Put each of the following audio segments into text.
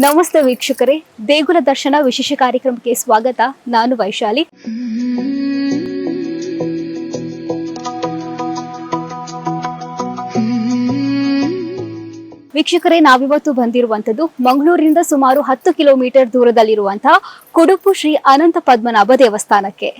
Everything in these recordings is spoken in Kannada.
ನಮಸ್ತೆ ವೀಕ್ಷಕರೇ, ದೇಗುಲ ದರ್ಶನ ವಿಶೇಷ ಕಾರ್ಯಕ್ರಮಕ್ಕೆ ಸ್ವಾಗತ. ನಾನು ವೈಶಾಲಿ. ವೀಕ್ಷಕರೇ, ನಾವಿವತ್ತು ಬಂದಿರುವಂತದ್ದು ಮಂಗಳೂರಿನಿಂದ ಸುಮಾರು 10 ಕಿಲೋಮೀಟರ್ ದೂರದಲ್ಲಿರುವಂತಹ ಕುಡುಪು ಶ್ರೀ ಅನಂತ ಪದ್ಮನಾಭ ದೇವಸ್ಥಾನಕ್ಕೆ.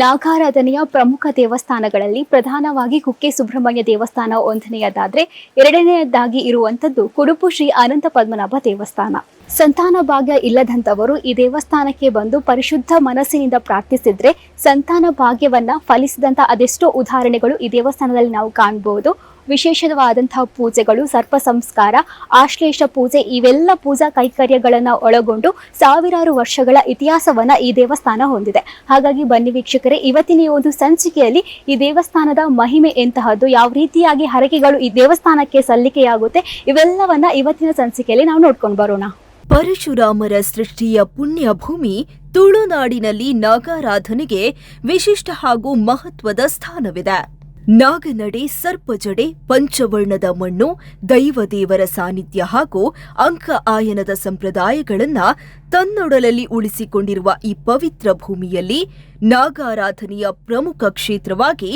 ನಾಗಾರಾಧನೆಯ ಪ್ರಮುಖ ದೇವಸ್ಥಾನಗಳಲ್ಲಿ ಪ್ರಧಾನವಾಗಿ ಕುಕ್ಕೆ ಸುಬ್ರಹ್ಮಣ್ಯ ದೇವಸ್ಥಾನ ಒಂದನೆಯದಾದ್ರೆ, ಎರಡನೆಯದಾಗಿ ಇರುವಂತದ್ದು ಕುಡುಪು ಶ್ರೀ ಅನಂತ ಪದ್ಮನಾಭ ದೇವಸ್ಥಾನ. ಸಂತಾನ ಭಾಗ್ಯ ಇಲ್ಲದಂತವರು ಈ ದೇವಸ್ಥಾನಕ್ಕೆ ಬಂದು ಪರಿಶುದ್ಧ ಮನಸ್ಸಿನಿಂದ ಪ್ರಾರ್ಥಿಸಿದ್ರೆ ಸಂತಾನ ಭಾಗ್ಯವನ್ನ ಫಲಿಸಿದಂತ ಅದೆಷ್ಟೋ ಉದಾಹರಣೆಗಳು ಈ ದೇವಸ್ಥಾನದಲ್ಲಿ ನಾವು ಕಾಣಬಹುದು. ವಿಶೇಷವಾದಂತಹ ಪೂಜೆಗಳು, ಸರ್ಪ ಸಂಸ್ಕಾರ, ಆಶ್ಲೇಷ ಪೂಜೆ, ಇವೆಲ್ಲ ಪೂಜಾ ಕೈಕರ್ಯಗಳನ್ನ ಒಳಗೊಂಡು ಸಾವಿರಾರು ವರ್ಷಗಳ ಇತಿಹಾಸವನ್ನ ಈ ದೇವಸ್ಥಾನ ಹೊಂದಿದೆ. ಹಾಗಾಗಿ ಬನ್ನಿ ವೀಕ್ಷಕರೇ, ಇವತ್ತಿನ ಒಂದು ಸಂಚಿಕೆಯಲ್ಲಿ ಈ ದೇವಸ್ಥಾನದ ಮಹಿಮೆ ಎಂತಹದ್ದು, ಯಾವ ರೀತಿಯಾಗಿ ಹರಕೆಗಳು ಈ ದೇವಸ್ಥಾನಕ್ಕೆ ಸಲ್ಲಿಕೆಯಾಗುತ್ತೆ, ಇವೆಲ್ಲವನ್ನ ಇವತ್ತಿನ ಸಂಚಿಕೆಯಲ್ಲಿ ನಾವು ನೋಡ್ಕೊಂಡು ಬರೋಣ. ಪರಶುರಾಮರ ಸೃಷ್ಟಿಯ ಪುಣ್ಯ ಭೂಮಿ ತುಳುನಾಡಿನಲ್ಲಿ ನಾಗಾರಾಧನೆಗೆ ವಿಶಿಷ್ಟ ಹಾಗೂ ಮಹತ್ವದ ಸ್ಥಾನವಿದೆ. ನಾಗನಡೆ, ಸರ್ಪಜಡೆ, ಪಂಚವರ್ಣದ ಮಣ್ಣು, ದೈವದೇವರ ಸಾನ್ನಿಧ್ಯ ಹಾಗೂ ಅಂಕ ಆಯನದ ಸಂಪ್ರದಾಯಗಳನ್ನ ತನ್ನೊಡಲಲ್ಲಿ ಉಳಿಸಿಕೊಂಡಿರುವ ಈ ಪವಿತ್ರ ಭೂಮಿಯಲ್ಲಿ ನಾಗಾರಾಧನೆಯ ಪ್ರಮುಖ ಕ್ಷೇತ್ರವಾಗಿ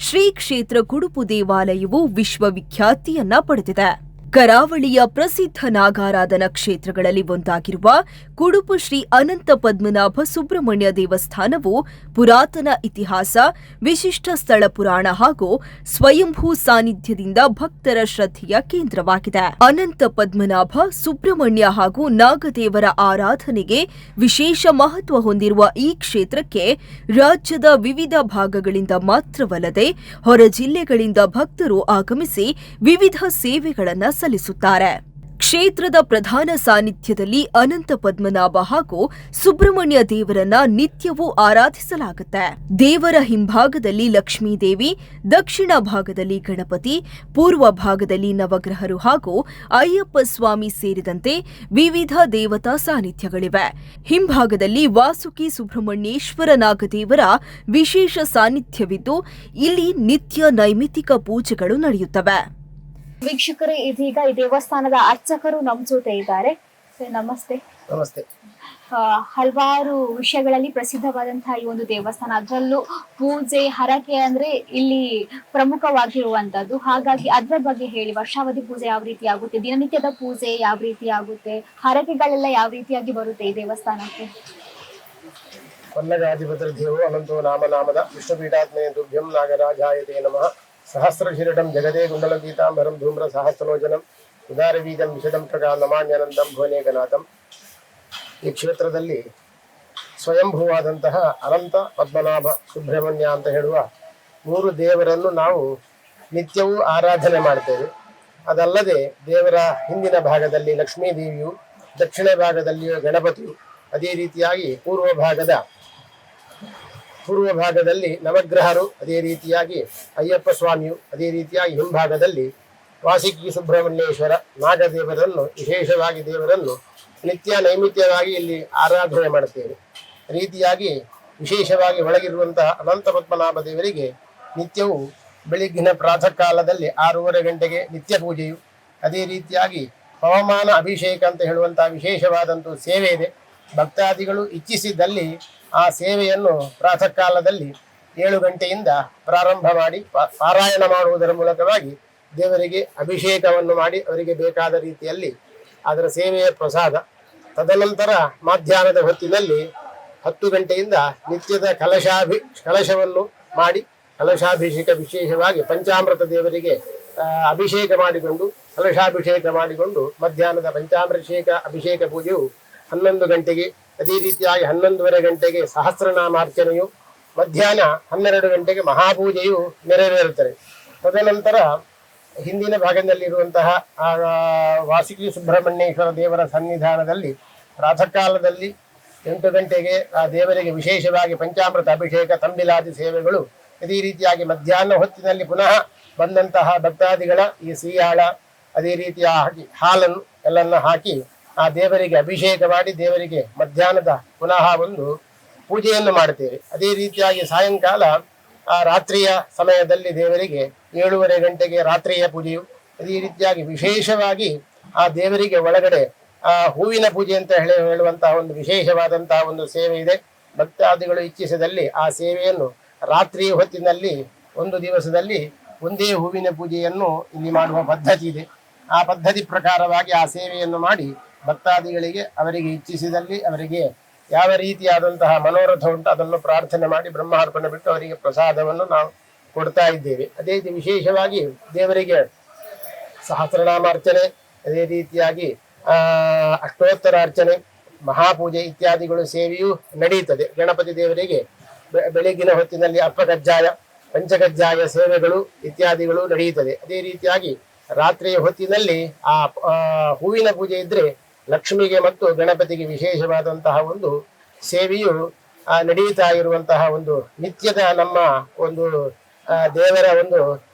ಶ್ರೀ ಕ್ಷೇತ್ರ ಕುಡುಪು ದೇವಾಲಯವು ವಿಶ್ವವಿಖ್ಯಾತಿಯನ್ನ ಪಡೆದಿದೆ. ಕರಾವಳಿಯ ಪ್ರಸಿದ್ಧ ನಾಗಾರಾಧನಾ ಕ್ಷೇತ್ರಗಳಲ್ಲಿ ಒಂದಾಗಿರುವ ಕುಡುಪು ಶ್ರೀ ಅನಂತ ಪದ್ಮನಾಭ ಸುಬ್ರಹ್ಮಣ್ಯ ದೇವಸ್ಥಾನವು ಪುರಾತನ ಇತಿಹಾಸ, ವಿಶಿಷ್ಟ ಸ್ಥಳ ಪುರಾಣ ಹಾಗೂ ಸ್ವಯಂಭೂ ಸಾನ್ನಿಧ್ಯದಿಂದ ಭಕ್ತರ ಶ್ರದ್ಧೆಯ ಕೇಂದ್ರವಾಗಿದೆ. ಅನಂತ ಪದ್ಮನಾಭ, ಸುಬ್ರಹ್ಮಣ್ಯ ಹಾಗೂ ನಾಗದೇವರ ಆರಾಧನೆಗೆ ವಿಶೇಷ ಮಹತ್ವ ಹೊಂದಿರುವ ಈ ಕ್ಷೇತ್ರಕ್ಕೆ ರಾಜ್ಯದ ವಿವಿಧ ಭಾಗಗಳಿಂದ ಮಾತ್ರವಲ್ಲದೆ ಹೊರ ಜಿಲ್ಲೆಗಳಿಂದ ಭಕ್ತರು ಆಗಮಿಸಿ ವಿವಿಧ ಸೇವೆಗಳನ್ನು ಸಲ್ಲಿಸುತ್ತಾರೆ. ಕ್ಷೇತ್ರದ ಪ್ರಧಾನ ಸಾನ್ನಿಧ್ಯದಲ್ಲಿ ಅನಂತ ಪದ್ಮನಾಭ ಹಾಗೂ ಸುಬ್ರಹ್ಮಣ್ಯ ದೇವರನ್ನ ನಿತ್ಯವೂ ಆರಾಧಿಸಲಾಗುತ್ತೆ. ದೇವರ ಹಿಂಭಾಗದಲ್ಲಿ ಲಕ್ಷ್ಮೀದೇವಿ, ದಕ್ಷಿಣ ಭಾಗದಲ್ಲಿ ಗಣಪತಿ, ಪೂರ್ವ ಭಾಗದಲ್ಲಿ ನವಗ್ರಹರು ಹಾಗೂ ಅಯ್ಯಪ್ಪ ಸ್ವಾಮಿ ಸೇರಿದಂತೆ ವಿವಿಧ ದೇವತಾ ಸಾನ್ನಿಧ್ಯಗಳಿವೆ. ಹಿಂಭಾಗದಲ್ಲಿ ವಾಸುಕಿ ಸುಬ್ರಹ್ಮಣ್ಯೇಶ್ವರ ನಾಗದೇವರ ವಿಶೇಷ ಸಾನ್ನಿಧ್ಯವಿದ್ದು ಇಲ್ಲಿ ನಿತ್ಯ ನೈಮಿತ್ತಿಕ ಪೂಜೆಗಳು ನಡೆಯುತ್ತವೆ. ವೀಕ್ಷಕರೇ, ಇದೀಗ ಈ ದೇವಸ್ಥಾನದ ಅರ್ಚಕರು ನಮ್ಮ ಜೊತೆ ಇದ್ದಾರೆ. ನಮಸ್ತೆ. ನಮಸ್ತೆ. ಹಲವಾರು ವಿಷಯಗಳಲ್ಲಿ ಪ್ರಸಿದ್ಧವಾದಂತಹ ಈ ಒಂದು ದೇವಸ್ಥಾನ, ಅದರಲ್ಲೂ ಪೂಜೆ, ಹರಕೆ ಅಂದ್ರೆ ಇಲ್ಲಿ ಪ್ರಮುಖವಾಗಿರುವಂತದ್ದು. ಹಾಗಾಗಿ ಅದರ ಬಗ್ಗೆ ಹೇಳಿ. ವರ್ಷಾವಧಿ ಪೂಜೆ ಯಾವ ರೀತಿ ಆಗುತ್ತೆ, ದಿನನಿತ್ಯದ ಪೂಜೆ ಯಾವ ರೀತಿ ಆಗುತ್ತೆ, ಹರಕೆಗಳೆಲ್ಲ ಯಾವ ರೀತಿಯಾಗಿ ಬರುತ್ತೆ ಈ ದೇವಸ್ಥಾನಕ್ಕೆ? ಪನ್ನಗಾಧಿಪತರ ದೇವೋ ಅನಂತೋ ನಾಮನಾಮದ ವಿಷ್ಣುಪೀಠಾತ್ಮನೇ ತುಭ್ಯಂ ನಾಗರಾಜಾಯತೆ ನಮಃ. ಸಹಸ್ರಶಿರಡಂ ಜಗದೇ ಕುಂಡಲಗೀತಾಂಬರಂ ಧೂಮ್ರ ಸಹಸ್ರಲೋಚನಂ ಉದಾರವೀಜಂ ವಿಶದಂ ಪ್ರಕಾಲಮಾನ್ಯನಂದಂ ಭುವನೇಕನಾಥಂ. ಈ ಕ್ಷೇತ್ರದಲ್ಲಿ ಸ್ವಯಂಭೂವಾದಂತಹ ಅನಂತ ಪದ್ಮನಾಭ ಸುಬ್ರಹ್ಮಣ್ಯ ಅಂತ ಹೇಳುವ 3 ದೇವರನ್ನು ನಾವು ನಿತ್ಯವೂ ಆರಾಧನೆ ಮಾಡ್ತೇವೆ. ಅದಲ್ಲದೆ ದೇವರ ಹಿಂದಿನ ಭಾಗದಲ್ಲಿ ಲಕ್ಷ್ಮೀ ದೇವಿಯು, ದಕ್ಷಿಣ ಭಾಗದಲ್ಲಿ ಗಣಪತಿಯು, ಅದೇ ರೀತಿಯಾಗಿ ಪೂರ್ವ ಭಾಗದಲ್ಲಿ ನವಗ್ರಹರು, ಅದೇ ರೀತಿಯಾಗಿ ಅಯ್ಯಪ್ಪ ಸ್ವಾಮಿಯು, ಅದೇ ರೀತಿಯಾಗಿ ಹಿಂಭಾಗದಲ್ಲಿ ವಾಸುಕಿ ಸುಬ್ರಹ್ಮಣ್ಯೇಶ್ವರ ನಾಗದೇವರನ್ನು, ವಿಶೇಷವಾಗಿ ದೇವರನ್ನು ನಿತ್ಯ ನೈಮಿತ್ಯವಾಗಿ ಇಲ್ಲಿ ಆರಾಧನೆ ಮಾಡುತ್ತೇವೆ. ರೀತಿಯಾಗಿ ವಿಶೇಷವಾಗಿ ಒಳಗಿರುವಂತಹ ಅನಂತ ಪದ್ಮನಾಭ ದೇವರಿಗೆ ನಿತ್ಯವೂ ಬೆಳಿಗ್ಗಿನ ಪ್ರಾತಃ ಕಾಲದಲ್ಲಿ 6:30 ಗಂಟೆಗೆ ನಿತ್ಯ ಪೂಜೆಯು, ಅದೇ ರೀತಿಯಾಗಿ ಪವಮಾನ ಅಭಿಷೇಕ ಅಂತ ಹೇಳುವಂತಹ ವಿಶೇಷವಾದಂಥ ಸೇವೆ ಇದೆ. ಭಕ್ತಾದಿಗಳು ಇಚ್ಛಿಸಿದಲ್ಲಿ ಆ ಸೇವೆಯನ್ನು ಪ್ರಾತಃ ಕಾಲದಲ್ಲಿ 7 ಗಂಟೆಯಿಂದ ಪ್ರಾರಂಭ ಮಾಡಿ ಪಾರಾಯಣ ಮಾಡುವುದರ ಮೂಲಕವಾಗಿ ದೇವರಿಗೆ ಅಭಿಷೇಕವನ್ನು ಮಾಡಿ ಅವರಿಗೆ ಬೇಕಾದ ರೀತಿಯಲ್ಲಿ ಅದರ ಸೇವೆಯ ಪ್ರಸಾದ. ತದನಂತರ ಮಧ್ಯಾಹ್ನದ ಹೊತ್ತಿನಲ್ಲಿ 10 ಗಂಟೆಯಿಂದ ನಿತ್ಯದ ಕಲಶವನ್ನು ಮಾಡಿ ಕಲಶಾಭಿಷೇಕ, ವಿಶೇಷವಾಗಿ ಪಂಚಾಮೃತ ದೇವರಿಗೆ ಅಭಿಷೇಕ ಮಾಡಿಕೊಂಡು ಕಲಶಾಭಿಷೇಕ ಮಾಡಿಕೊಂಡು ಮಧ್ಯಾಹ್ನದ ಪಂಚಾಮೃತೇಕ ಅಭಿಷೇಕ ಪೂಜೆಯು 11 ಗಂಟೆಗೆ, ಅದೇ ರೀತಿಯಾಗಿ 11:30 ಗಂಟೆಗೆ ಸಹಸ್ರನಾಮಾರ್ಚನೆಯು, ಮಧ್ಯಾಹ್ನ 12 ಗಂಟೆಗೆ ಮಹಾಪೂಜೆಯು ನೆರವೇರುತ್ತದೆ. ತದನಂತರ ಹಿಂದಿನ ಭಾಗದಲ್ಲಿರುವಂತಹ ವಾಸುಕಿ ಸುಬ್ರಹ್ಮಣ್ಯೇಶ್ವರ ದೇವರ ಸನ್ನಿಧಾನದಲ್ಲಿ ಪ್ರಾತಃ ಕಾಲದಲ್ಲಿ 8 ಗಂಟೆಗೆ ಆ ದೇವರಿಗೆ ವಿಶೇಷವಾಗಿ ಪಂಚಾಮೃತ ಅಭಿಷೇಕ, ತಂಬಿಲಾದಿ ಸೇವೆಗಳು. ಅದೇ ರೀತಿಯಾಗಿ ಮಧ್ಯಾಹ್ನ ಹೊತ್ತಿನಲ್ಲಿ ಪುನಃ ಬಂದಂತಹ ಭಕ್ತಾದಿಗಳ ಈ ಸಿಯಾಳ, ಅದೇ ರೀತಿಯಾಗಿ ಹಾಲನ್ನು ಎಲ್ಲನ್ನ ಹಾಕಿ ಆ ದೇವರಿಗೆ ಅಭಿಷೇಕ ಮಾಡಿ ದೇವರಿಗೆ ಮಧ್ಯಾಹ್ನದ ಪುನಃ ಒಂದು ಪೂಜೆಯನ್ನು ಮಾಡುತ್ತೇವೆ. ಅದೇ ರೀತಿಯಾಗಿ ಸಾಯಂಕಾಲ ಆ ರಾತ್ರಿಯ ಸಮಯದಲ್ಲಿ ದೇವರಿಗೆ 7:30 ಗಂಟೆಗೆ ರಾತ್ರಿಯ ಪೂಜೆಯು. ಅದೇ ರೀತಿಯಾಗಿ ವಿಶೇಷವಾಗಿ ಆ ದೇವರಿಗೆ ಒಳಗಡೆ ಹೂವಿನ ಪೂಜೆ ಅಂತ ಹೇಳುವಂತಹ ಒಂದು ವಿಶೇಷವಾದಂತಹ ಒಂದು ಸೇವೆ ಇದೆ. ಭಕ್ತಾದಿಗಳು ಇಚ್ಛಿಸಿದಲ್ಲಿ ಆ ಸೇವೆಯನ್ನು ರಾತ್ರಿ ಹೊತ್ತಿನಲ್ಲಿ ಒಂದು ದಿವಸದಲ್ಲಿ ಒಂದೇ ಹೂವಿನ ಪೂಜೆಯನ್ನು ಇಲ್ಲಿ ಮಾಡುವ ಪದ್ಧತಿ ಇದೆ. ಆ ಪದ್ಧತಿ ಪ್ರಕಾರವಾಗಿ ಆ ಸೇವೆಯನ್ನು ಮಾಡಿ ಭಕ್ತಾದಿಗಳಿಗೆ ಅವರಿಗೆ ಇಚ್ಛಿಸಿದಲ್ಲಿ ಅವರಿಗೆ ಯಾವ ರೀತಿಯಾದಂತಹ ಮನೋರಥ ಉಂಟು ಅದನ್ನು ಪ್ರಾರ್ಥನೆ ಮಾಡಿ ಬ್ರಹ್ಮಾರ್ಪಣೆ ಬಿಟ್ಟು ಅವರಿಗೆ ಪ್ರಸಾದವನ್ನು ನಾವು ಕೊಡ್ತಾ ಇದ್ದೇವೆ. ಅದೇ ವಿಶೇಷವಾಗಿ ದೇವರಿಗೆ ಸಹಸ್ರನಾಮಾರ್ಚನೆ, ಅದೇ ರೀತಿಯಾಗಿ ಅಷ್ಟೋತ್ತರಾರ್ಚನೆ, ಮಹಾಪೂಜೆ ಇತ್ಯಾದಿಗಳು ಸೇವೆಯೂ ನಡೆಯುತ್ತದೆ. ಗಣಪತಿ ದೇವರಿಗೆ ಬೆಳಗಿನ ಹೊತ್ತಿನಲ್ಲಿ ಅಪ್ಪಗಜ್ಜಾಯ, ಪಂಚಗಜ್ಜಾಯ ಸೇವೆಗಳು ಇತ್ಯಾದಿಗಳು ನಡೆಯುತ್ತದೆ. ಅದೇ ರೀತಿಯಾಗಿ ರಾತ್ರಿಯ ಹೊತ್ತಿನಲ್ಲಿ ಆ ಹೂವಿನ ಪೂಜೆ ಇದ್ರೆ ಲಕ್ಷ್ಮಿಗೆ ಮತ್ತು ಗಣಪತಿಗೆ ವಿಶೇಷವಾದಂತಹ ಒಂದು ಸೇವೆಯು ನಡೆಯುತ್ತಾ ಇರುವಂತಹ ಒಂದು ನಿತ್ಯದ ನಮ್ಮ ಒಂದು ದೇವರ ಒಂದು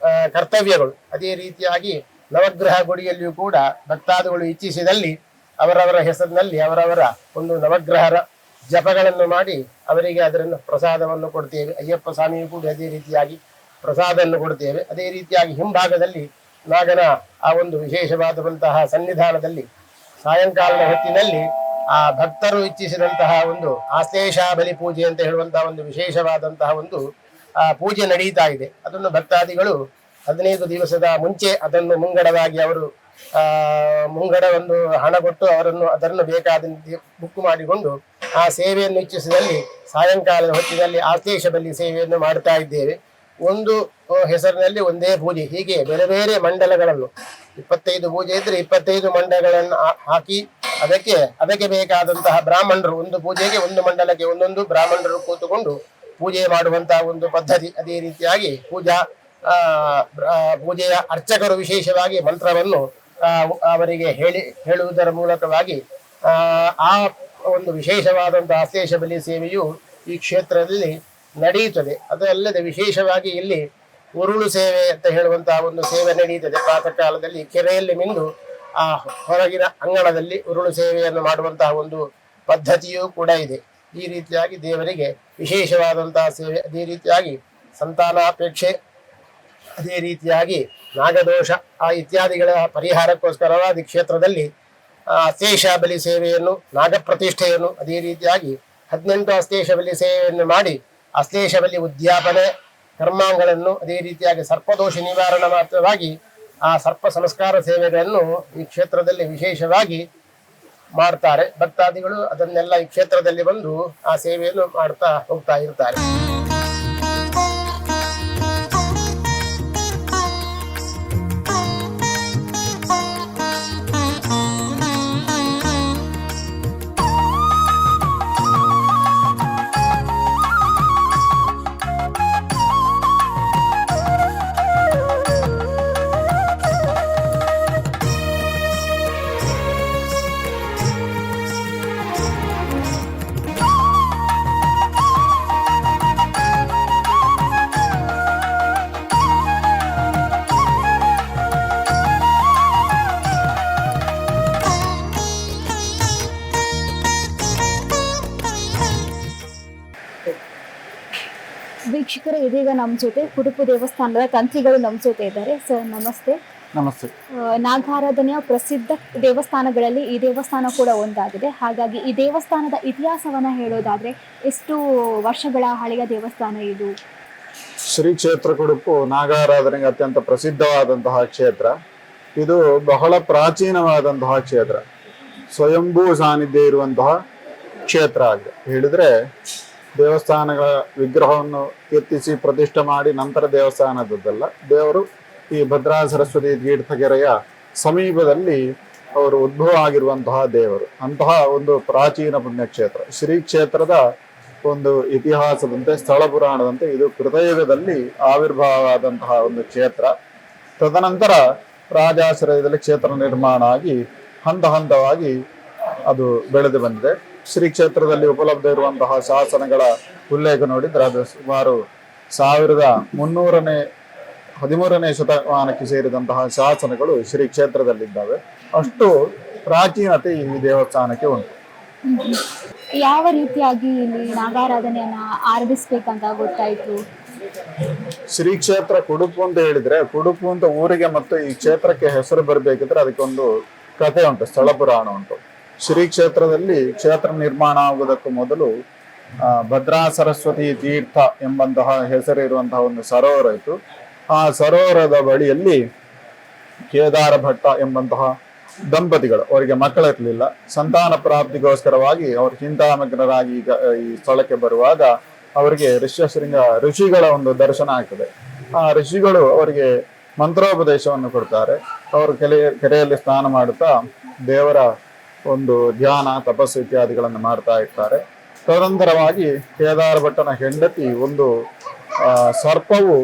ಕರ್ತವ್ಯಗಳು. ಅದೇ ರೀತಿಯಾಗಿ ನವಗ್ರಹ ಗುಡಿಯಲ್ಲಿಯೂ ಕೂಡ ಭಕ್ತಾದಿಗಳು ಇಚ್ಛಿಸಿದಲ್ಲಿ ಅವರವರ ಹೆಸರಿನಲ್ಲಿ ಅವರವರ ಒಂದು ನವಗ್ರಹರ ಜಪಗಳನ್ನು ಮಾಡಿ ಅವರಿಗೆ ಅದನ್ನು ಪ್ರಸಾದವನ್ನು ಕೊಡ್ತೇವೆ. ಅಯ್ಯಪ್ಪ ಸ್ವಾಮಿಯೂ ಕೂಡ ಅದೇ ರೀತಿಯಾಗಿ ಪ್ರಸಾದವನ್ನು ಕೊಡ್ತೇವೆ. ಅದೇ ರೀತಿಯಾಗಿ ಹಿಂಭಾಗದಲ್ಲಿ ನಾಗನ ಆ ಒಂದು ವಿಶೇಷವಾದಂತಹ ಸನ್ನಿಧಾನದಲ್ಲಿ ಸಾಯಂಕಾಲದ ಹೊತ್ತಿನಲ್ಲಿ ಆ ಭಕ್ತರು ಇಚ್ಛಿಸಿದಂತಹ ಒಂದು ಆಶ್ಲೇಷ ಬಲಿ ಪೂಜೆ ಅಂತ ಹೇಳುವಂತಹ ಒಂದು ವಿಶೇಷವಾದಂತಹ ಒಂದು ಪೂಜೆ ನಡೀತಾ ಇದೆ. ಅದನ್ನು ಭಕ್ತಾದಿಗಳು 15 ದಿವಸದ ಮುಂಚೆ ಅದನ್ನು ಮುಂಗಡವಾಗಿ ಅವರು ಮುಂಗಡ ಒಂದು ಹಣ ಕೊಟ್ಟು ಅದನ್ನು ಬೇಕಾದಂತೆ ಬುಕ್ ಮಾಡಿಕೊಂಡು ಆ ಸೇವೆಯನ್ನು ಇಚ್ಛಿಸಿದಲ್ಲಿ ಸಾಯಂಕಾಲದ ಹೊತ್ತಿನಲ್ಲಿ ಆಶ್ಲೇಷ ಬಲಿ ಸೇವೆಯನ್ನು ಮಾಡ್ತಾ ಇದ್ದೇವೆ. ಒಂದು ಹೆಸರಿನಲ್ಲಿ ಒಂದೇ ಪೂಜೆ, ಹೀಗೆ ಬೇರೆ ಬೇರೆ ಮಂಡಲಗಳನ್ನು 25 ಪೂಜೆ ಇದ್ರೆ 25 ಮಂಡಲಗಳನ್ನು ಹಾಕಿ ಅದಕ್ಕೆ ಬೇಕಾದಂತಹ ಬ್ರಾಹ್ಮಣರು ಒಂದು ಪೂಜೆಗೆ ಒಂದು ಮಂಡಲಕ್ಕೆ ಒಂದೊಂದು ಬ್ರಾಹ್ಮಣರು ಕೂತುಕೊಂಡು ಪೂಜೆ ಮಾಡುವಂತಹ ಒಂದು ಪದ್ಧತಿ. ಅದೇ ರೀತಿಯಾಗಿ ಪೂಜೆಯ ಅರ್ಚಕರು ವಿಶೇಷವಾಗಿ ಮಂತ್ರವನ್ನು ಅವರಿಗೆ ಹೇಳುವುದರ ಮೂಲಕವಾಗಿ ಆ ಒಂದು ವಿಶೇಷವಾದಂತಹ ಆಶ್ಲೇಷ ಬಲಿ ಸೇವೆಯು ಈ ಕ್ಷೇತ್ರದಲ್ಲಿ ನಡೆಯುತ್ತದೆ. ಅದಲ್ಲದೆ ವಿಶೇಷವಾಗಿ ಇಲ್ಲಿ ಉರುಳು ಸೇವೆ ಅಂತ ಹೇಳುವಂತಹ ಒಂದು ಸೇವೆ ನಡೆಯುತ್ತದೆ. ಪ್ರಾತಃ ಕಾಲದಲ್ಲಿ ಕೆರೆಯಲ್ಲಿ ಮಿಂದು ಆ ಹೊರಗಿನ ಅಂಗಣದಲ್ಲಿ ಉರುಳು ಸೇವೆಯನ್ನು ಮಾಡುವಂತಹ ಒಂದು ಪದ್ಧತಿಯೂ ಕೂಡ ಇದೆ. ಈ ರೀತಿಯಾಗಿ ದೇವರಿಗೆ ವಿಶೇಷವಾದಂತಹ ಸೇವೆ. ಅದೇ ರೀತಿಯಾಗಿ ಸಂತಾನಾಪೇಕ್ಷೆ, ಅದೇ ರೀತಿಯಾಗಿ ನಾಗದೋಷ ಇತ್ಯಾದಿಗಳ ಪರಿಹಾರಕ್ಕೋಸ್ಕರವಾದ ಕ್ಷೇತ್ರದಲ್ಲಿ ಅಶ್ಲೇಷ ಬಲಿ ಸೇವೆಯನ್ನು, ನಾಗಪ್ರತಿಷ್ಠೆಯನ್ನು, ಅದೇ ರೀತಿಯಾಗಿ 18 ಅಶ್ಲೇಷ ಬಲಿ ಸೇವೆಯನ್ನು ಮಾಡಿ ಅಶ್ಲೇಷ ಬಲಿ ಉದ್ಯಾಪನೆ ಕರ್ಮಾಂಗಗಳನ್ನು, ಅದೇ ರೀತಿಯಾಗಿ ಸರ್ಪದೋಷ ನಿವಾರಣೆ ಮಾತ್ರವಾಗಿ ಆ ಸರ್ಪ ಸಂಸ್ಕಾರ ಸೇವೆಗಳನ್ನು ಈ ಕ್ಷೇತ್ರದಲ್ಲಿ ವಿಶೇಷವಾಗಿ ಮಾಡ್ತಾರೆ. ಭಕ್ತಾದಿಗಳು ಅದನ್ನೆಲ್ಲ ಈ ಕ್ಷೇತ್ರದಲ್ಲಿ ಬಂದು ಆ ಸೇವೆಯನ್ನು ಮಾಡ್ತಾ ಹೋಗ್ತಾ ಇರ್ತಾರೆ. ವೀಕ್ಷಕರೇ, ಇದೀಗ ನಮ್ಮ ಜೊತೆ ಕುಡುಪು ದೇವಸ್ಥಾನದ ತಂತ್ರಿಗಳು ನಮ್ಮ ಜೊತೆ ಇದ್ದಾರೆ. ಸರ್ ನಮಸ್ತೆ. ನಮಸ್ತೆ. ನಾಗಾರಾಧನೆಯ ಪ್ರಸಿದ್ಧ ದೇವಸ್ಥಾನಗಳಲ್ಲಿ ಈ ದೇವಸ್ಥಾನ ಕೂಡ ಒಂದಾಗಿದೆ. ಹಾಗಾಗಿ ಈ ದೇವಸ್ಥಾನದ ಇತಿಹಾಸವನ್ನ ಹೇಳೋದಾದ್ರೆ ಎಷ್ಟು ವರ್ಷಗಳ ಹಳೆಯ ದೇವಸ್ಥಾನ ಇದು? ಶ್ರೀ ಕ್ಷೇತ್ರ ಕುಡುಪು ನಾಗಾರಾಧನೆಗೆ ಅತ್ಯಂತ ಪ್ರಸಿದ್ಧವಾದಂತಹ ಕ್ಷೇತ್ರ. ಇದು ಬಹಳ ಪ್ರಾಚೀನವಾದಂತಹ ಕ್ಷೇತ್ರ, ಸ್ವಯಂಭೂ ಸಾನ್ನಿಧ್ಯ ಇರುವಂತಹ ಕ್ಷೇತ್ರ ಆಗಿದೆ. ಹೇಳಿದ್ರೆ ದೇವಸ್ಥಾನಗಳ ವಿಗ್ರಹವನ್ನು ಕೆತ್ತಿಸಿ ಪ್ರತಿಷ್ಠೆ ಮಾಡಿ ನಂತರ ದೇವಸ್ಥಾನದದ್ದಲ್ಲ. ದೇವರು ಈ ಭದ್ರಾ ಸರಸ್ವತಿ ತೀರ್ಥಗೆರೆಯ ಸಮೀಪದಲ್ಲಿ ಅವರು ಉದ್ಭವ ಆಗಿರುವಂತಹ ದೇವರು. ಅಂತಹ ಒಂದು ಪ್ರಾಚೀನ ಪುಣ್ಯಕ್ಷೇತ್ರ. ಶ್ರೀ ಕ್ಷೇತ್ರದ ಒಂದು ಇತಿಹಾಸದಂತೆ, ಸ್ಥಳ ಪುರಾಣದಂತೆ ಇದು ಕೃತಯುಗದಲ್ಲಿ ಆವಿರ್ಭಾವವಾದಂತಹ ಒಂದು ಕ್ಷೇತ್ರ. ತದನಂತರ ರಾಜಾಶ್ರಯದಲ್ಲಿ ಕ್ಷೇತ್ರ ನಿರ್ಮಾಣ ಆಗಿ ಹಂತ ಹಂತವಾಗಿ ಅದು ಬೆಳೆದು ಬಂದಿದೆ. ಶ್ರೀ ಕ್ಷೇತ್ರದಲ್ಲಿ ಉಪಲಬ್ಧ ಇರುವಂತಹ ಶಾಸನಗಳ ಉಲ್ಲೇಖ ನೋಡಿದ್ರೆ ಅದು ಸುಮಾರು 1313ನೇ ಶತಮಾನಕ್ಕೆ ಸೇರಿದಂತಹ ಶಾಸನಗಳು ಶ್ರೀ ಕ್ಷೇತ್ರದಲ್ಲಿದ್ದಾವೆ. ಅಷ್ಟು ಪ್ರಾಚೀನತೆ ಈ ದೇವಸ್ಥಾನಕ್ಕೆ ಉಂಟು. ಯಾವ ರೀತಿಯಾಗಿ ಇಲ್ಲಿ ನಾಗಾರಾಧನೆಯನ್ನ ಆರಂಭಿಸ್ಬೇಕಂತ ಗೊತ್ತಾಯ್ತು? ಶ್ರೀ ಕ್ಷೇತ್ರ ಕುಡುಪು ಅಂತ ಹೇಳಿದ್ರೆ, ಕುಡುಪು ಅಂತ ಊರಿಗೆ ಮತ್ತು ಈ ಕ್ಷೇತ್ರಕ್ಕೆ ಹೆಸರು ಬರಬೇಕಿದ್ರೆ ಅದಕ್ಕೊಂದು ಕಥೆ ಉಂಟು, ಸ್ಥಳ ಪುರಾಣ ಉಂಟು. ಶ್ರೀ ಕ್ಷೇತ್ರದಲ್ಲಿ ಕ್ಷೇತ್ರ ನಿರ್ಮಾಣ ಆಗುವುದಕ್ಕೂ ಮೊದಲು ಭದ್ರಾ ಸರಸ್ವತಿ ತೀರ್ಥ ಎಂಬಂತಹ ಹೆಸರಿರುವಂತಹ ಒಂದು ಸರೋವರ ಇತ್ತು. ಆ ಸರೋವರದ ಬಳಿಯಲ್ಲಿ ಕೇದಾರ ಭಟ್ಟ ಎಂಬಂತಹ ದಂಪತಿಗಳು, ಅವರಿಗೆ ಮಕ್ಕಳಿರಲಿಲ್ಲ, ಸಂತಾನ ಪ್ರಾಪ್ತಿಗೋಸ್ಕರವಾಗಿ ಅವರು ಚಿಂತಾಮಗ್ನರಾಗಿ ಈಗ ಈ ಸ್ಥಳಕ್ಕೆ ಬರುವಾಗ ಅವರಿಗೆ ಋಷಿಗಳ ಒಂದು ದರ್ಶನ ಆಗ್ತದೆ. ಆ ಋಷಿಗಳು ಅವರಿಗೆ ಮಂತ್ರೋಪದೇಶವನ್ನು ಕೊಡ್ತಾರೆ. ಅವರು ಕೆರೆಯಲ್ಲಿ ಸ್ನಾನ ಮಾಡುತ್ತಾ ದೇವರ ಒಂದು ಧ್ಯಾನ, ತಪಸ್ಸು ಇತ್ಯಾದಿಗಳನ್ನು ಮಾಡ್ತಾ ಇರ್ತಾರೆ. ತದನಂತರವಾಗಿ ಕೇದಾರ ಭಟ್ಟನ ಹೆಂಡತಿ ಒಂದು ಸರ್ಪವು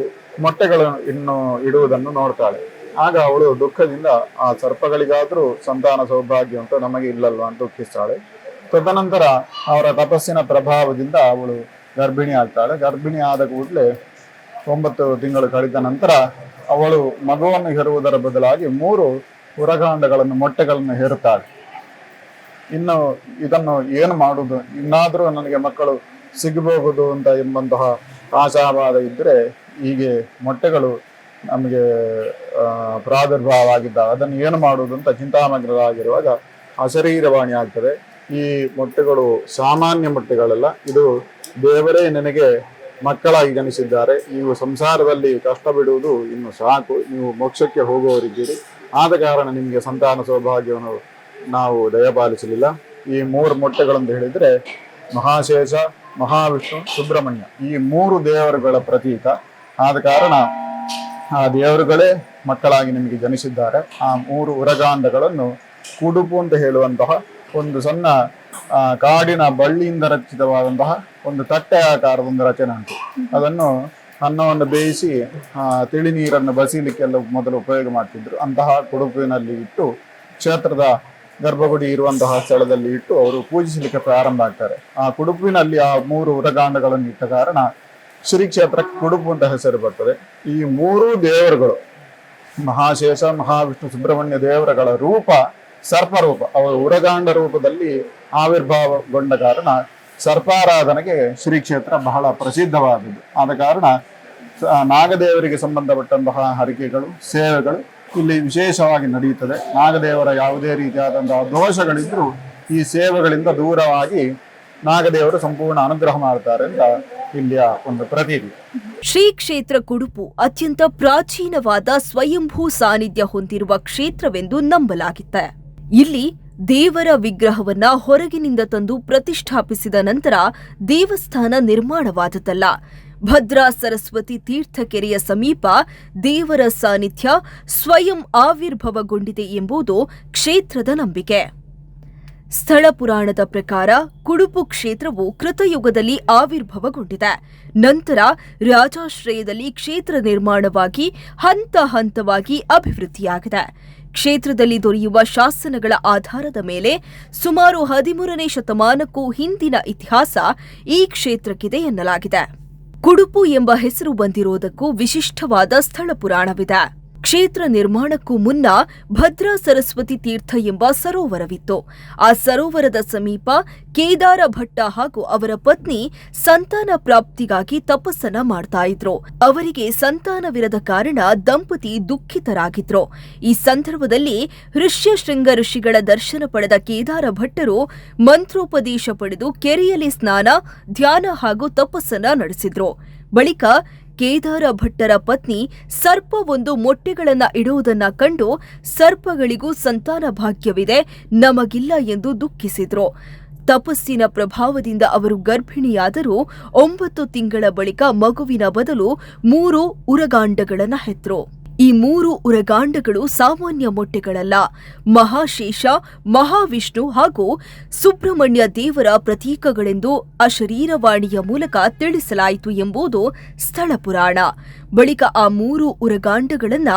ಮೊಟ್ಟೆಗಳನ್ನು ಇಡುವುದನ್ನು ನೋಡ್ತಾಳೆ. ಆಗ ಅವಳು ದುಃಖದಿಂದ ಆ ಸರ್ಪಗಳಿಗಾದ್ರೂ ಸಂತಾನ ಸೌಭಾಗ್ಯ ಉಂಟು, ನಮಗೆ ಇಲ್ಲಲ್ವ ಅಂತ ದುಃಖಿಸ್ತಾಳೆ. ತದನಂತರ ಅವರ ತಪಸ್ಸಿನ ಪ್ರಭಾವದಿಂದ ಅವಳು ಗರ್ಭಿಣಿ ಆಗ್ತಾಳೆ. ಗರ್ಭಿಣಿ ಆದ ಕೂಡಲೇ 9 ತಿಂಗಳು ಕಳೆದ ನಂತರ ಅವಳು ಮಗುವನ್ನು ಹೆರುವುದರ ಬದಲಾಗಿ 3 ಉರಗಾಂಡಗಳನ್ನು, ಮೊಟ್ಟೆಗಳನ್ನು ಹೇರುತ್ತಾಳೆ. ಇನ್ನು ಇದನ್ನು ಏನು ಮಾಡುವುದು, ಇನ್ನಾದರೂ ನನಗೆ ಮಕ್ಕಳು ಸಿಗಬಹುದು ಅಂತ ಎಂಬಂತಹ ಆಶಾವಾದ ಇದ್ದರೆ ಹೀಗೆ ಮೊಟ್ಟೆಗಳು ನಮಗೆ ಪ್ರಾದುರ್ಭಾವ ಆಗಿದ್ದಾಗ ಅದನ್ನು ಏನು ಮಾಡುವುದು ಅಂತ ಚಿಂತಾಮಗ್ನರಾಗಿರುವಾಗ ಅಶರೀರವಾಣಿ ಆಗ್ತದೆ. ಈ ಮೊಟ್ಟೆಗಳು ಸಾಮಾನ್ಯ ಮೊಟ್ಟೆಗಳಲ್ಲ, ಇದು ದೇವರೇ ನಿನಗೆ ಮಕ್ಕಳಾಗಿ ಜನಿಸಿದ್ದಾರೆ, ನೀವು ಸಂಸಾರದಲ್ಲಿ ಕಷ್ಟ ಬಿಡುವುದು ಇನ್ನು ಸಾಕು, ನೀವು ಮೋಕ್ಷಕ್ಕೆ ಹೋಗುವವರಿದ್ದೀರಿ, ಆದ ಕಾರಣ ನಿಮಗೆ ಸಂತಾನ ಸೌಭಾಗ್ಯವನ್ನು ನಾವು ದಯಪಾಲಿಸಲಿಲ್ಲ. ಈ 3 ಮೊಟ್ಟೆಗಳಂತ ಹೇಳಿದ್ರೆ ಮಹಾಶೇಷ, ಮಹಾವಿಷ್ಣು, ಸುಬ್ರಹ್ಮಣ್ಯ, ಈ 3 ದೇವರುಗಳ ಪ್ರತೀಕ. ಆದ ಕಾರಣ ಆ ದೇವರುಗಳೇ ಮಕ್ಕಳಾಗಿ ನಿಮಗೆ ಜನಿಸಿದ್ದಾರೆ. ಆ 3 ಉರಗಾಂಡಗಳನ್ನು ಕುಡುಪು ಅಂತ ಹೇಳುವಂತಹ ಒಂದು ಸಣ್ಣ ಕಾಡಿನ ಬಳ್ಳಿಯಿಂದ ರಚಿತವಾದಂತಹ ಒಂದು ತಟ್ಟೆ ಆಕಾರದ ಒಂದು ರಚನೆ ಉಂಟು. ಅದನ್ನು ಅನ್ನವನ್ನು ಬೇಯಿಸಿ ತಿಳಿ ನೀರನ್ನು ಬಸೀಲಿಕ್ಕೆಲ್ಲ ಮೊದಲು ಉಪಯೋಗ ಮಾಡ್ತಿದ್ರು. ಅಂತಹ ಕುಡುಪಿನಲ್ಲಿ ಇಟ್ಟು ಕ್ಷೇತ್ರದ ಗರ್ಭಗುಡಿ ಇರುವಂತಹ ಸ್ಥಳದಲ್ಲಿ ಇಟ್ಟು ಅವರು ಪೂಜಿಸಲಿಕ್ಕೆ ಪ್ರಾರಂಭ ಆಗ್ತಾರೆ. ಆ ಕುಡುಪಿನಲ್ಲಿ ಆ 3 ಉರಗಾಂಡಗಳನ್ನು ಇಟ್ಟ ಕಾರಣ ಶ್ರೀ ಕ್ಷೇತ್ರಕ್ಕೆ ಕುಡುಪು ಅಂತ ಹೆಸರು ಬರ್ತದೆ. ಈ 3 ದೇವರುಗಳು ಮಹಾಶೇಷ, ಮಹಾವಿಷ್ಣು, ಸುಬ್ರಹ್ಮಣ್ಯ ದೇವರುಗಳ ರೂಪ ಸರ್ಪರೂಪ. ಅವರು ಉರಗಾಂಡ ರೂಪದಲ್ಲಿ ಆವಿರ್ಭಾವಗೊಂಡ ಕಾರಣ ಸರ್ಪಾರಾಧನೆಗೆ ಶ್ರೀ ಕ್ಷೇತ್ರ ಬಹಳ ಪ್ರಸಿದ್ಧವಾದದ್ದು. ಆದ ಕಾರಣ ನಾಗದೇವರಿಗೆ ಸಂಬಂಧಪಟ್ಟಂತಹ ಹರಕೆಗಳು, ಸೇವೆಗಳು ಇಲ್ಲಿ ವಿಶೇಷವಾಗಿ ನಡೆಯುತ್ತದೆ. ನಾಗದೇವರ ಯಾವುದೇ ರೀತಿಯಾದಂತಹ ದೋಷಗಳಿದ್ರೂ ಈ ಸೇವೆಗಳಿಂದ ದೂರವಾಗಿ ನಾಗದೇವರು ಸಂಪೂರ್ಣ ಅನುಗ್ರಹ ಮಾಡ್ತಾರೆ ಅಂತ ಇಲ್ಲಿಯ ಒಂದು ಪ್ರತೀತಿ. ಶ್ರೀ ಕ್ಷೇತ್ರ ಕುಡುಪು ಅತ್ಯಂತ ಪ್ರಾಚೀನವಾದ ಸ್ವಯಂಭೂ ಸಾನ್ನಿಧ್ಯ ಹೊಂದಿರುವ ಕ್ಷೇತ್ರವೆಂದು ನಂಬಲಾಗಿದೆ. ಇಲ್ಲಿ ದೇವರ ವಿಗ್ರಹವನ್ನ ಹೊರಗಿನಿಂದ ತಂದು ಪ್ರತಿಷ್ಠಾಪಿಸಿದ ನಂತರ ದೇವಸ್ಥಾನ ನಿರ್ಮಾಣವಾದದ್ದಲ್ಲ. ಭದ್ರಾ ಸರಸ್ವತಿ ತೀರ್ಥಕೆರೆಯ ಸಮೀಪ ದೇವರ ಸಾನ್ನಿಧ್ಯ ಸ್ವಯಂ ಆವಿರ್ಭವಗೊಂಡಿದೆ ಎಂಬುದು ಕ್ಷೇತ್ರದ ನಂಬಿಕೆ. ಸ್ಥಳ ಪುರಾಣದ ಪ್ರಕಾರ ಕುಡುಪು ಕ್ಷೇತ್ರವು ಕೃತಯುಗದಲ್ಲಿ ಆವಿರ್ಭವಗೊಂಡಿದೆ. ನಂತರ ರಾಜಾಶ್ರಯದಲ್ಲಿ ಕ್ಷೇತ್ರ ನಿರ್ಮಾಣವಾಗಿ ಹಂತ ಹಂತವಾಗಿ ಅಭಿವೃದ್ಧಿಯಾಗಿದೆ. ಕ್ಷೇತ್ರದಲ್ಲಿ ದೊರೆಯುವ ಶಾಸನಗಳ ಆಧಾರದ ಮೇಲೆ ಸುಮಾರು 13ನೇ ಶತಮಾನಕ್ಕೂ ಹಿಂದಿನ ಇತಿಹಾಸ ಈ ಕ್ಷೇತ್ರಕ್ಕಿದೆ ಎನ್ನಲಾಗಿದೆ. ಕುಡುಪು ಎಂಬ ಹೆಸರು ಬಂದಿರುವುದಕ್ಕೂ ವಿಶಿಷ್ಟವಾದ ಸ್ಥಳ ಪುರಾಣವಿದೆ. ಕ್ಷೇತ್ರ ನಿರ್ಮಾಣಕ್ಕೂ ಮುನ್ನ ಭದ್ರಾ ಸರಸ್ವತಿ ತೀರ್ಥ ಎಂಬ ಸರೋವರವಿತ್ತು. ಆ ಸರೋವರದ ಸಮೀಪ ಕೇದಾರ ಭಟ್ಟ ಹಾಗೂ ಅವರ ಪತ್ನಿ ಸಂತಾನ ಪ್ರಾಪ್ತಿಗಾಗಿ ತಪಸ್ಸನ್ನ ಮಾಡ್ತಾ ಇದ್ರು. ಅವರಿಗೆ ಸಂತಾನವಿರದ ಕಾರಣ ದಂಪತಿ ದುಃಖಿತರಾಗಿದ್ರು. ಈ ಸಂದರ್ಭದಲ್ಲಿ ಋಷ್ಯಶೃಂಗ ಋಷಿಗಳ ದರ್ಶನ ಪಡೆದ ಕೇದಾರ ಭಟ್ಟರು ಮಂತ್ರೋಪದೇಶ ಪಡೆದು ಕೆರೆಯಲ್ಲಿ ಸ್ನಾನ, ಧ್ಯಾನ ಹಾಗೂ ತಪಸ್ಸನ್ನ ನಡೆಸಿದ್ರು. ಬಳಿಕ ಕೇದಾರ ಭಟ್ಟರ ಪತ್ನಿ ಸರ್ಪವೊಂದು ಮೊಟ್ಟೆಗಳನ್ನ ಇಡುವುದನ್ನ ಕಂಡು ಸರ್ಪಗಳಿಗೂ ಸಂತಾನ ಭಾಗ್ಯವಿದೆ, ನಮಗಿಲ್ಲ ಎಂದು ದುಃಖಿಸಿದ್ರು. ತಪಸ್ಸಿನ ಪ್ರಭಾವದಿಂದ ಅವರು ಗರ್ಭಿಣಿಯಾದರೂ 9 ತಿಂಗಳ ಬಳಿಕ ಮಗುವಿನ ಬದಲು 3 ಉರಗಾಂಡಗಳನ್ನ ಹೆತ್ತರು. ಈ 3 ಉರಗಾಂಡಗಳು ಸಾಮಾನ್ಯ ಮೊಟ್ಟೆಗಳಲ್ಲ. ಮಹಾಶೇಷ, ಮಹಾವಿಷ್ಣು ಹಾಗೂ ಸುಬ್ರಹ್ಮಣ್ಯ ದೇವರ ಪ್ರತೀಕಗಳೆಂದು ಅಶರೀರವಾಣಿಯ ಮೂಲಕ ತಿಳಿಸಲಾಯಿತು ಎಂಬುದು ಸ್ಥಳ ಪುರಾಣ. ಬಳಿಕ ಆ 3 ಉರಗಾಂಡಗಳನ್ನ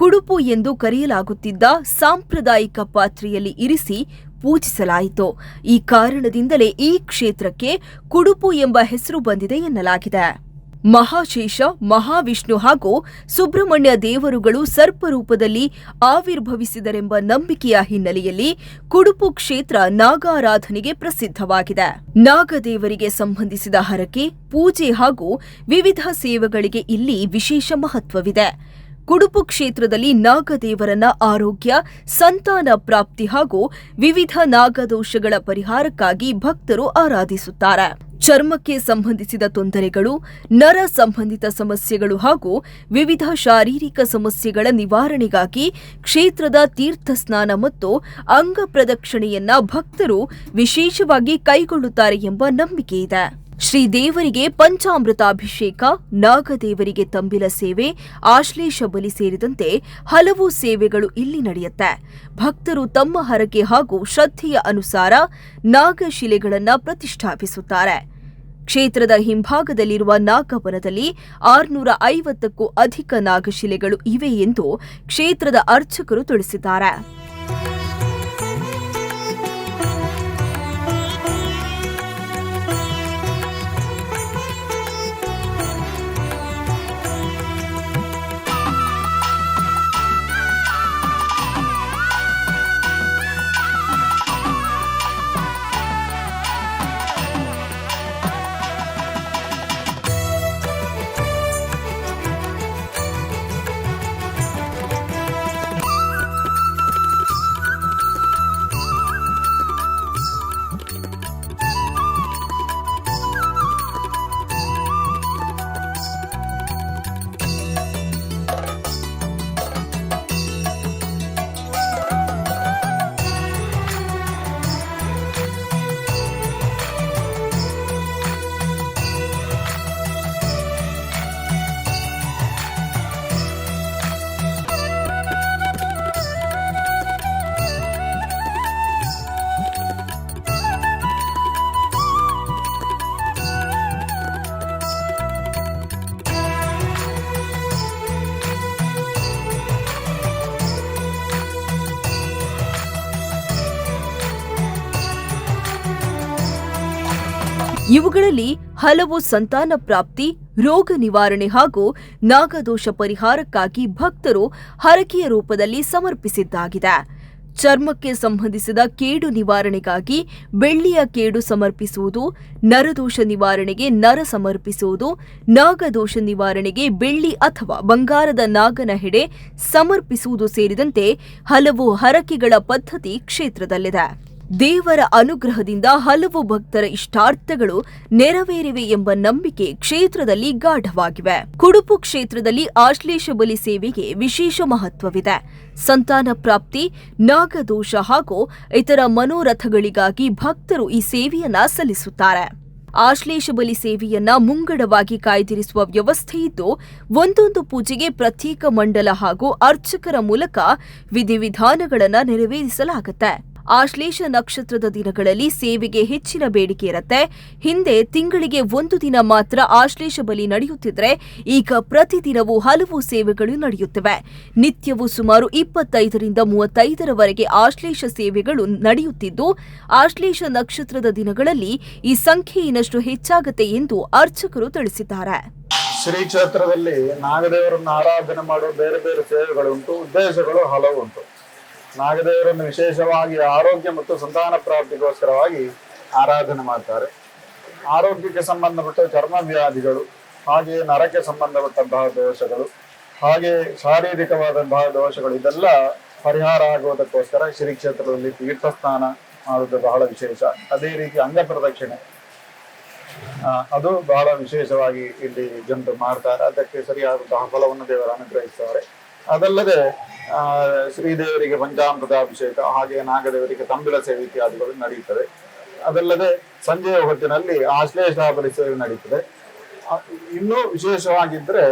ಕುಡುಪು ಎಂದು ಕರೆಯಲಾಗುತ್ತಿದ್ದ ಸಾಂಪ್ರದಾಯಿಕ ಪಾತ್ರೆಯಲ್ಲಿ ಇರಿಸಿ ಪೂಜಿಸಲಾಯಿತು. ಈ ಕಾರಣದಿಂದಲೇ ಈ ಕ್ಷೇತ್ರಕ್ಕೆ ಕುಡುಪು ಎಂಬ ಹೆಸರು ಬಂದಿದೆ ಎನ್ನಲಾಗಿದೆ. ಮಹಾಶೇಷ, ಮಹಾವಿಷ್ಣು ಹಾಗೂ ಸುಬ್ರಹ್ಮಣ್ಯ ದೇವರುಗಳು ಸರ್ಪರೂಪದಲ್ಲಿ ಆವಿರ್ಭವಿಸಿದರೆಂಬ ನಂಬಿಕೆಯ ಹಿನ್ನೆಲೆಯಲ್ಲಿ ಕುಡುಪು ಕ್ಷೇತ್ರ ನಾಗಾರಾಧನೆಗೆ ಪ್ರಸಿದ್ಧವಾಗಿದೆ. ನಾಗದೇವರಿಗೆ ಸಂಬಂಧಿಸಿದ ಹರಕೆ, ಪೂಜೆ ಹಾಗೂ ವಿವಿಧ ಸೇವೆಗಳಿಗೆ ಇಲ್ಲಿ ವಿಶೇಷ ಮಹತ್ವವಿದೆ. ಕುಡುಪು ಕ್ಷೇತ್ರದಲ್ಲಿ ನಾಗದೇವರನ್ನ ಆರೋಗ್ಯ, ಸಂತಾನ ಪ್ರಾಪ್ತಿ ಹಾಗೂ ವಿವಿಧ ನಾಗದೋಷಗಳ ಪರಿಹಾರಕ್ಕಾಗಿ ಭಕ್ತರು ಆರಾಧಿಸುತ್ತಾರೆ. ಚರ್ಮಕ್ಕೆ ಸಂಬಂಧಿಸಿದ ತೊಂದರೆಗಳು, ನರ ಸಂಬಂಧಿತ ಸಮಸ್ಯೆಗಳು ಹಾಗೂ ವಿವಿಧ ಶಾರೀರಿಕ ಸಮಸ್ಯೆಗಳ ನಿವಾರಣೆಗಾಗಿ ಕ್ಷೇತ್ರದ ತೀರ್ಥ ಸ್ನಾನ ಮತ್ತು ಅಂಗ ಪ್ರದಕ್ಷಿಣೆಯನ್ನ ಭಕ್ತರು ವಿಶೇಷವಾಗಿ ಕೈಗೊಳ್ಳುತ್ತಾರೆ ಎಂಬ ನಂಬಿಕೆ ಇದೆ. ಶ್ರೀದೇವರಿಗೆ ಪಂಚಾಮೃತಾಭಿಷೇಕ, ನಾಗದೇವರಿಗೆ ತಂಬಿಲ ಸೇವೆ, ಆಶ್ಲೇಷ ಬಲಿ ಸೇರಿದಂತೆ ಹಲವು ಸೇವೆಗಳು ಇಲ್ಲಿ ನಡೆಯುತ್ತೆ. ಭಕ್ತರು ತಮ್ಮ ಹರಕೆ ಹಾಗೂ ಶ್ರದ್ಧೆಯ ಅನುಸಾರ ನಾಗಶಿಲೆಗಳನ್ನು ಪ್ರತಿಷ್ಠಾಪಿಸುತ್ತಾರೆ. ಕ್ಷೇತ್ರದ ಹಿಂಭಾಗದಲ್ಲಿರುವ ನಾಗವನದಲ್ಲಿ 650ಕ್ಕೂ ಅಧಿಕ ನಾಗಶಿಲೆಗಳು ಇವೆ ಎಂದು ಕ್ಷೇತ್ರದ ಅರ್ಚಕರು ತಿಳಿಸಿದ್ದಾರೆ. ಇವುಗಳಲ್ಲಿ ಹಲವು ಸಂತಾನ ಪ್ರಾಪ್ತಿ, ರೋಗ ನಿವಾರಣೆ ಹಾಗೂ ನಾಗದೋಷ ಪರಿಹಾರಕ್ಕಾಗಿ ಭಕ್ತರು ಹರಕೆಯ ರೂಪದಲ್ಲಿ ಸಮರ್ಪಿಸಿದ್ದಾಗಿದೆ. ಚರ್ಮಕ್ಕೆ ಸಂಬಂಧಿಸಿದ ಕೇಡು ನಿವಾರಣೆಗಾಗಿ ಬೆಳ್ಳಿಯ ಕೇಡು ಸಮರ್ಪಿಸುವುದು, ನರದೋಷ ನಿವಾರಣೆಗೆ ನರ ಸಮರ್ಪಿಸುವುದು, ನಾಗದೋಷ ನಿವಾರಣೆಗೆ ಬೆಳ್ಳಿ ಅಥವಾ ಬಂಗಾರದ ನಾಗನ ಹೆಡೆ ಸಮರ್ಪಿಸುವುದು ಸೇರಿದಂತೆ ಹಲವು ಹರಕೆಗಳ ಪದ್ಧತಿ ಕ್ಷೇತ್ರದಲ್ಲಿದೆ. ದೇವರ ಅನುಗ್ರಹದಿಂದ ಹಲವು ಭಕ್ತರ ಇಷ್ಟಾರ್ಥಗಳು ನೆರವೇರಿವೆ ಎಂಬ ನಂಬಿಕೆ ಕ್ಷೇತ್ರದಲ್ಲಿ ಗಾಢವಾಗಿವೆ. ಕುಡುಪು ಕ್ಷೇತ್ರದಲ್ಲಿ ಆಶ್ಲೇಷ ಬಲಿ ಸೇವೆಗೆ ವಿಶೇಷ ಮಹತ್ವವಿದೆ. ಸಂತಾನ ಪ್ರಾಪ್ತಿ, ನಾಗದೋಷ ಹಾಗೂ ಇತರ ಮನೋರಥಗಳಿಗಾಗಿ ಭಕ್ತರು ಈ ಸೇವೆಯನ್ನ ಸಲ್ಲಿಸುತ್ತಾರೆ. ಆಶ್ಲೇಷ ಬಲಿ ಸೇವೆಯನ್ನ ಮುಂಗಡವಾಗಿ ಕಾಯ್ದಿರಿಸುವ ವ್ಯವಸ್ಥೆ ಇದ್ದು, ಒಂದೊಂದು ಪೂಜೆಗೆ ಪ್ರತ್ಯೇಕ ಮಂಡಲ ಹಾಗೂ ಅರ್ಚಕರ ಮೂಲಕ ವಿಧಿವಿಧಾನಗಳನ್ನು ನೆರವೇರಿಸಲಾಗುತ್ತೆ. ಆಶ್ಲೇಷ ನಕ್ಷತ್ರದ ದಿನಗಳಲ್ಲಿ ಸೇವೆಗೆ ಹೆಚ್ಚಿನ ಬೇಡಿಕೆ ಇರುತ್ತೆ. ಹಿಂದೆ ತಿಂಗಳಿಗೆ 1 ದಿನ ಮಾತ್ರ ಆಶ್ಲೇಷ ಬಲಿ ನಡೆಯುತ್ತಿದ್ರೆ ಈಗ ಪ್ರತಿದಿನವೂ ಹಲವು ಸೇವೆಗಳು ನಡೆಯುತ್ತಿವೆ. ನಿತ್ಯವೂ ಸುಮಾರು 25ರಿಂದ 35ರವರೆಗೆ ಆಶ್ಲೇಷ ಸೇವೆಗಳು ನಡೆಯುತ್ತಿದ್ದು, ಆಶ್ಲೇಷ ನಕ್ಷತ್ರದ ದಿನಗಳಲ್ಲಿ ಈ ಸಂಖ್ಯೆ ಇನ್ನಷ್ಟು ಹೆಚ್ಚಾಗುತ್ತೆ ಎಂದು ಅರ್ಚಕರು ತಿಳಿಸಿದ್ದಾರೆ. ಶ್ರೀ ಕ್ಷೇತ್ರದಲ್ಲಿ ನಾಗದೇವರನ್ನು ಆರಾಧನೆ ಮಾಡುವ ಬೇರೆ ಬೇರೆ ಸೇವೆಗಳುಂಟು, ಉದ್ದೇಶಗಳು ಹಲವು ಉಂಟು. ನಾಗದೇವರನ್ನು ವಿಶೇಷವಾಗಿ ಆರೋಗ್ಯ ಮತ್ತು ಸಂತಾನ ಪ್ರಾಪ್ತಿಗೋಸ್ಕರವಾಗಿ ಆರಾಧನೆ ಮಾಡ್ತಾರೆ. ಆರೋಗ್ಯಕ್ಕೆ ಸಂಬಂಧಪಟ್ಟ ಚರ್ಮ ವ್ಯಾಧಿಗಳು, ಹಾಗೆ ನರಕ್ಕೆ ಸಂಬಂಧಪಟ್ಟಂತಹ ದೋಷಗಳು, ಹಾಗೆ ಶಾರೀರಿಕವಾದಂತಹ ದೋಷಗಳು, ಇದೆಲ್ಲ ಪರಿಹಾರ ಆಗುವುದಕ್ಕೋಸ್ಕರ ಶ್ರೀ ಕ್ಷೇತ್ರದಲ್ಲಿ ತೀರ್ಥಸ್ನಾನ ಮಾಡುವುದು ಬಹಳ ವಿಶೇಷ. ಅದೇ ರೀತಿ ಅಂಗ ಪ್ರದಕ್ಷಿಣೆ ಅದು ಬಹಳ ವಿಶೇಷವಾಗಿ ಇಲ್ಲಿ ಜನರು ಮಾಡ್ತಾರೆ. ಅದಕ್ಕೆ ಸರಿಯಾದಂತಹ ಫಲವನ್ನು ದೇವರು ಅನುಗ್ರಹಿಸ್ತಾರೆ. ಅದಲ್ಲದೆ ಶ್ರೀದೇವರಿಗೆ ಪಂಚಾಮೃತಾಭಿಷೇಕ, ಹಾಗೆ ನಾಗದೇವರಿಗೆ ತಂಬಿಲ ಸೇವೆ ಇತ್ಯಾದಿಗಳು ನಡೆಯುತ್ತದೆ. ಅದಲ್ಲದೆ ಸಂಜೆಯ ಹೊತ್ತಿನಲ್ಲಿ ಆಶ್ಲೇಷ ಬಲಿ ಸೇವೆ ನಡೀತದೆ. ಇನ್ನೂ ವಿಶೇಷವಾಗಿದ್ರೆ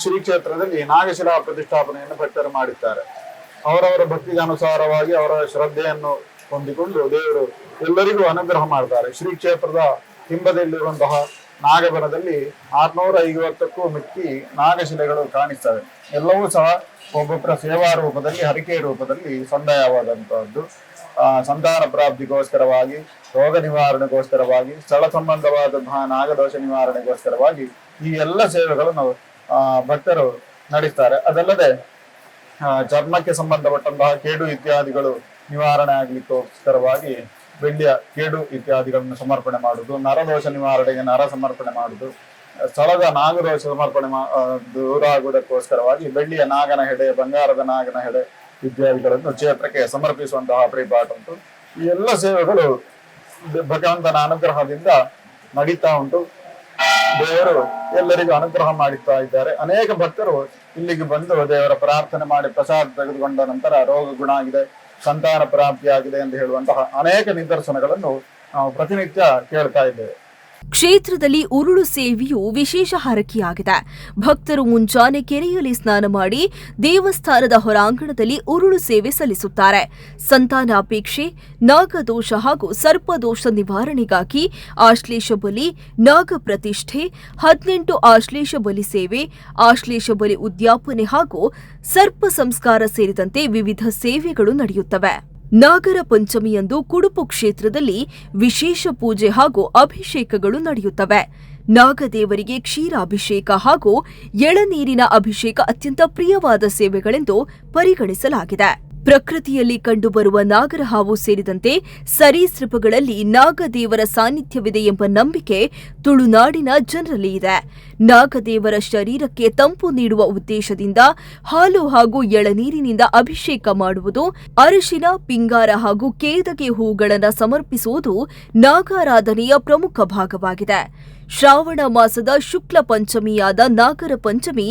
ಶ್ರೀ ಕ್ಷೇತ್ರದಲ್ಲಿ ನಾಗಶಿಲಾ ಪ್ರತಿಷ್ಠಾಪನೆಯನ್ನು ಭಕ್ತರು ಮಾಡುತ್ತಾರೆ. ಅವರವರ ಭಕ್ತಿಗೆ ಅನುಸಾರವಾಗಿ ಅವರ ಶ್ರದ್ಧೆಯನ್ನು ಹೊಂದಿಕೊಂಡು ದೇವರು ಎಲ್ಲರಿಗೂ ಅನುಗ್ರಹ ಮಾಡ್ತಾರೆ. ಶ್ರೀ ಕ್ಷೇತ್ರದ ಹಿಂಬದಿಯಲ್ಲಿರುವಂತಹ ನಾಗಬನದಲ್ಲಿ 650ಕ್ಕೂ ಮಿಕ್ಕಿ ನಾಗಶಿಲೆಗಳು ಕಾಣಿಸ್ತವೆ. ಎಲ್ಲವೂ ಸಹ ಒಬ್ಬೊಬ್ಬರ ಸೇವಾ ರೂಪದಲ್ಲಿ, ಹರಿಕೆ ರೂಪದಲ್ಲಿ ಸಂದಾಯವಾದಂತಹದ್ದು. ಸಂತಾನ ಪ್ರಾಪ್ತಿಗೋಸ್ಕರವಾಗಿ, ರೋಗ ನಿವಾರಣೆಗೋಸ್ಕರವಾಗಿ, ಸ್ಥಳ ಸಂಬಂಧವಾದಂತಹ ನಾಗದೋಷ ನಿವಾರಣೆಗೋಸ್ಕರವಾಗಿ ಈ ಎಲ್ಲ ಸೇವೆಗಳನ್ನು ಭಕ್ತರು ನಡೆಸ್ತಾರೆ. ಅದಲ್ಲದೆ ಚರ್ಮಕ್ಕೆ ಸಂಬಂಧಪಟ್ಟಂತಹ ಕೇಡು ಇತ್ಯಾದಿಗಳು ನಿವಾರಣೆ ಆಗ್ಲಿಕ್ಕೋಸ್ಕರವಾಗಿ ಬೆಳ್ಳಿಯ ಕೇಡು ಇತ್ಯಾದಿಗಳನ್ನು ಸಮರ್ಪಣೆ ಮಾಡುವುದು, ನರದೋಷ ನಿವಾರಣೆಗೆ ನರ ಸಮರ್ಪಣೆ ಮಾಡುವುದು, ಸ್ಥಳದ ನಾಗದೋಷ ಸಮರ್ಪಣೆ ದೂರ ಆಗುವುದಕ್ಕೋಸ್ಕರವಾಗಿ ಬೆಳ್ಳಿಯ ನಾಗನ ಹೆಡೆ, ಬಂಗಾರದ ನಾಗನ ಹೆಡೆ ಇತ್ಯಾದಿಗಳನ್ನು ಕ್ಷೇತ್ರಕ್ಕೆ ಸಮರ್ಪಿಸುವಂತಹ ಪರಿಪಾಠ ಉಂಟು. ಈ ಎಲ್ಲ ಸೇವೆಗಳು ಭಗವಂತನ ಅನುಗ್ರಹದಿಂದ ನಡೀತಾ ಉಂಟು. ದೇವರು ಎಲ್ಲರಿಗೂ ಅನುಗ್ರಹ ಮಾಡುತ್ತಾ ಇದ್ದಾರೆ. ಅನೇಕ ಭಕ್ತರು ಇಲ್ಲಿಗೆ ಬಂದು ದೇವರ ಪ್ರಾರ್ಥನೆ ಮಾಡಿ ಪ್ರಸಾದ ತೆಗೆದುಕೊಂಡ ನಂತರ ರೋಗ ಗುಣ ಆಗಿದೆ, ಸಂತಾನ ಪ್ರಾಪ್ತಿಯಾಗಿದೆ ಎಂದು ಹೇಳುವಂತಹ ಅನೇಕ ನಿದರ್ಶನಗಳನ್ನು ನಾವು ಪ್ರತಿನಿತ್ಯ ಕೇಳ್ತಾ ಇದ್ದೇವೆ. ಕ್ಷೇತ್ರದಲ್ಲಿ ಉರುಳು ಸೇವೆಯು ವಿಶೇಷ ಹರಕೆಯಾಗಿದೆ. ಭಕ್ತರು ಮುಂಜಾನೆ ಕೆರೆಯಲ್ಲಿ ಸ್ನಾನ ಮಾಡಿ ದೇವಸ್ಥಾನದ ಹೊರಾಂಗಣದಲ್ಲಿ ಉರುಳು ಸೇವೆ ಸಲ್ಲಿಸುತ್ತಾರೆ. ಸಂತಾನಾಪೇಕ್ಷೆ, ನಾಗದೋಷ ಹಾಗೂ ಸರ್ಪದೋಷ ನಿವಾರಣೆಗಾಗಿ ಆಶ್ಲೇಷ ಬಲಿ, ನಾಗ ಪ್ರತಿಷ್ಠೆ, 18 ಆಶ್ಲೇಷ ಬಲಿ ಸೇವೆ, ಆಶ್ಲೇಷ ಬಲಿ ಉದ್ಯಾಪನೆ ಹಾಗೂ ಸರ್ಪ ಸಂಸ್ಕಾರ ಸೇರಿದಂತೆ ವಿವಿಧ ಸೇವೆಗಳು ನಡೆಯುತ್ತವೆ. ನಾಗರ ಪಂಚಮಿಯಂದು ಕುಡುಪು ಕ್ಷೇತ್ರದಲ್ಲಿ ವಿಶೇಷ ಪೂಜೆ ಹಾಗೂ ಅಭಿಷೇಕಗಳು ನಡೆಯುತ್ತವೆ. ನಾಗದೇವರಿಗೆ ಕ್ಷೀರಾಭಿಷೇಕ ಹಾಗೂ ಎಳನೀರಿನ ಅಭಿಷೇಕ ಅತ್ಯಂತ ಪ್ರಿಯವಾದ ಸೇವೆಗಳೆಂದು ಪರಿಗಣಿಸಲಾಗಿದೆ. ಪ್ರಕೃತಿಯಲ್ಲಿ ಕಂಡುಬರುವ ನಾಗರ ಹಾವು ಸೇರಿದಂತೆ ಸರೀಸೃಪಗಳಲ್ಲಿ ನಾಗದೇವರ ಸಾನ್ನಿಧ್ಯವಿದೆ ಎಂಬ ನಂಬಿಕೆ ತುಳುನಾಡಿನ ಜನರಲ್ಲಿ ಇದೆ. ನಾಗದೇವರ ಶರೀರಕ್ಕೆ ತಂಪು ನೀಡುವ ಉದ್ದೇಶದಿಂದ ಹಾಲು ಹಾಗೂ ಎಳನೀರಿನಿಂದ ಅಭಿಷೇಕ ಮಾಡುವುದು, ಅರಿಶಿನ, ಪಿಂಗಾರ ಹಾಗೂ ಕೇದಗೆ ಹೂಗಳನ್ನು ಸಮರ್ಪಿಸುವುದು ನಾಗಾರಾಧನೆಯ ಪ್ರಮುಖ ಭಾಗವಾಗಿದೆ. ಶ್ರಾವಣ ಮಾಸದ ಶುಕ್ಲ ಪಂಚಮಿಯಾದ ನಾಗರ ಪಂಚಮಿ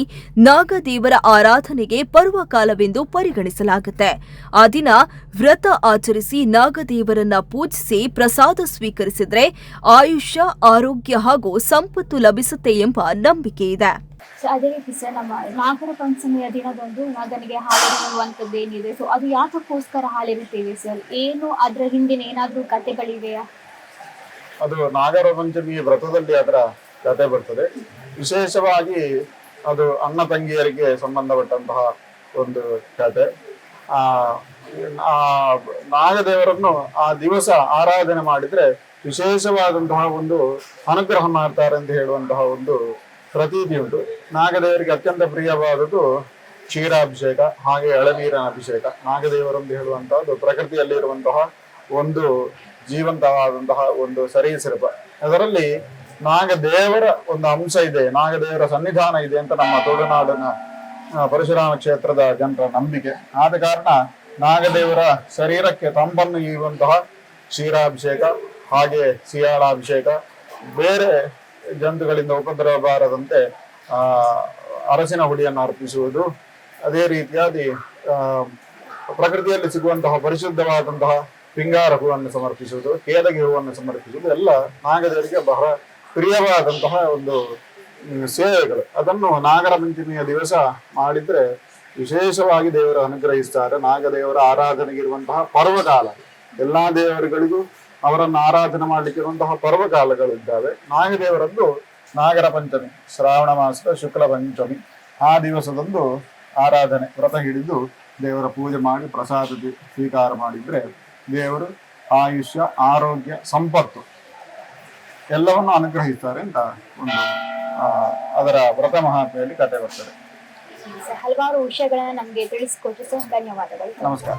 ನಾಗದೇವರ ಆರಾಧನೆಗೆ ಪರ್ವಕಾಲವೆಂದು ಪರಿಗಣಿಸಲಾಗುತ್ತೆ. ಆ ದಿನ ವ್ರತ ಆಚರಿಸಿ ನಾಗದೇವರನ್ನ ಪೂಜಿಸಿ ಪ್ರಸಾದ ಸ್ವೀಕರಿಸಿದ್ರೆ ಆಯುಷ್ಯ, ಆರೋಗ್ಯ ಹಾಗೂ ಸಂಪತ್ತು ಲಭಿಸುತ್ತೆ ಎಂಬ ನಂಬಿಕೆ ಇದೆ. ಅದೇ ರೀತಿ ಸರ್, ನಮ್ಮ ನಾಗರ ಪಂಚಮಿಯ ದಿನದಂದು ನಾಗನಿಗೆ ಹಾಲೆರೆಯುವಂಥದ್ದು ಏನಿದೆ, ಸೊ ಅದು ಯಾತಕ್ಕೋಸ್ಕರ ಹಾಲೆರಿತೇವೆ ಸರ್? ಏನು ಅದರ ಹಿಂದಿನ ಏನಾದ್ರೂ ಕಥೆಗಳಿವೆಯಾ? ಅದು ನಾಗರ ಪಂಚಮಿ ವ್ರತದಲ್ಲಿ ಅದರ ಕಥೆ ಬರ್ತದೆ. ವಿಶೇಷವಾಗಿ ಅದು ಅಣ್ಣ ತಂಗಿಯರಿಗೆ ಸಂಬಂಧಪಟ್ಟಂತಹ ಒಂದು ಕಥೆ. ಆ ನಾಗದೇವರನ್ನು ಆ ದಿವಸ ಆರಾಧನೆ ಮಾಡಿದ್ರೆ ವಿಶೇಷವಾದಂತಹ ಒಂದು ಅನುಗ್ರಹ ಮಾಡ್ತಾರೆ ಅಂತ ಹೇಳುವಂತಹ ಒಂದು ಪ್ರತೀತಿ ಉಂಟು. ನಾಗದೇವರಿಗೆ ಅತ್ಯಂತ ಪ್ರಿಯವಾದದ್ದು ಕ್ಷೀರಾಭಿಷೇಕ, ಹಾಗೆ ಎಳನೀರಿನ ಅಭಿಷೇಕ. ನಾಗದೇವರೆಂದು ಹೇಳುವಂತಹದ್ದು ಪ್ರಕೃತಿಯಲ್ಲಿರುವಂತಹ ಒಂದು ಜೀವಂತವಾದಂತಹ ಒಂದು ಸರೀಸೃಪ. ಅದರಲ್ಲಿ ನಾಗದೇವರ ಒಂದು ಅಂಶ ಇದೆ, ನಾಗದೇವರ ಸನ್ನಿಧಾನ ಇದೆ ಅಂತ ನಮ್ಮ ತುಳುನಾಡಿನ ಪರಶುರಾಮ ಕ್ಷೇತ್ರದ ಜನರ ನಂಬಿಕೆ. ಆದ ಕಾರಣ ನಾಗದೇವರ ಶರೀರಕ್ಕೆ ತಂಪನ್ನು ಇರುವಂತಹ ಕ್ಷೀರಾಭಿಷೇಕ, ಹಾಗೆ ಸಿಯಾಳಾಭಿಷೇಕ, ಬೇರೆ ಜಂತುಗಳಿಂದ ಉಪದ್ರವ ಬಾರದಂತೆ ಅರಸಿನ ಹುಡಿಯನ್ನು ಅರ್ಪಿಸುವುದು, ಅದೇ ರೀತಿಯಾಗಿ ಪ್ರಕೃತಿಯಲ್ಲಿ ಸಿಗುವಂತಹ ಪರಿಶುದ್ಧವಾದಂತಹ ಪಿಂಗಾರ ಹೂವನ್ನು ಸಮರ್ಪಿಸುವುದು, ಕೇದಗಿ ಹೂವನ್ನು ಸಮರ್ಪಿಸುವುದು ಎಲ್ಲ ನಾಗದೇವರಿಗೆ ಬಹಳ ಪ್ರಿಯವಾದಂತಹ ಒಂದು ಸೇವೆಗಳು. ಅದನ್ನು ನಾಗರ ಪಂಚಮಿಯ ದಿವಸ ಮಾಡಿದ್ರೆ ವಿಶೇಷವಾಗಿ ದೇವರು ಅನುಗ್ರಹಿಸ್ತಾರೆ. ನಾಗದೇವರ ಆರಾಧನೆಗಿರುವಂತಹ ಪರ್ವಕಾಲ, ಎಲ್ಲಾ ದೇವರುಗಳಿಗೂ ಅವರನ್ನು ಆರಾಧನೆ ಮಾಡಲಿಕ್ಕಿರುವಂತಹ ಪರ್ವಕಾಲಗಳಿದ್ದಾವೆ. ನಾಗದೇವರದ್ದು ನಾಗರ ಪಂಚಮಿ, ಶ್ರಾವಣ ಮಾಸದ ಶುಕ್ಲ ಪಂಚಮಿ, ಆ ದಿವಸದಂದು ಆರಾಧನೆ ವ್ರತ ಹಿಡಿದು ದೇವರ ಪೂಜೆ ಮಾಡಿ ಪ್ರಸಾದ ಸ್ವೀಕಾರ ಮಾಡಿದ್ರೆ ದೇವರು ಆಯುಷ್ಯ, ಆರೋಗ್ಯ, ಸಂಪತ್ತು ಎಲ್ಲವನ್ನು ಅನುಗ್ರಹಿಸ್ತಾರೆ ಅಂತ ಒಂದು ಅದರ ವ್ರತ ಮಹಾತ್ಮೆಯಲ್ಲಿ ಕಥೆ ಬರ್ತದೆ. ಹಲವಾರು ವಿಷಯಗಳನ್ನ ನಮಗೆ ತಿಳಿಸಿಕೊಟ್ರಿ ಸರ್, ಧನ್ಯವಾದಗಳು. ನಮಸ್ಕಾರ.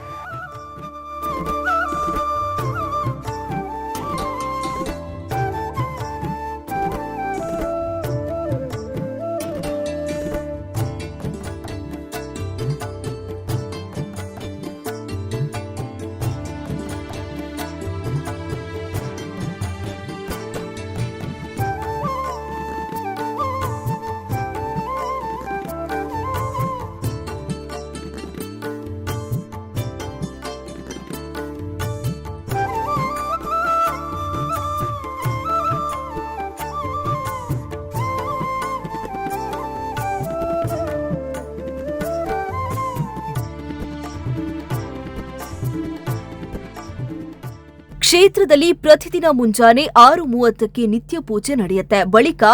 ಕ್ಷೇತ್ರದಲ್ಲಿ ಪ್ರತಿದಿನ ಮುಂಜಾನೆ 6:30ಕ್ಕೆ ನಿತ್ಯ ಪೂಜೆ ನಡೆಯುತ್ತೆ. ಬಳಿಕ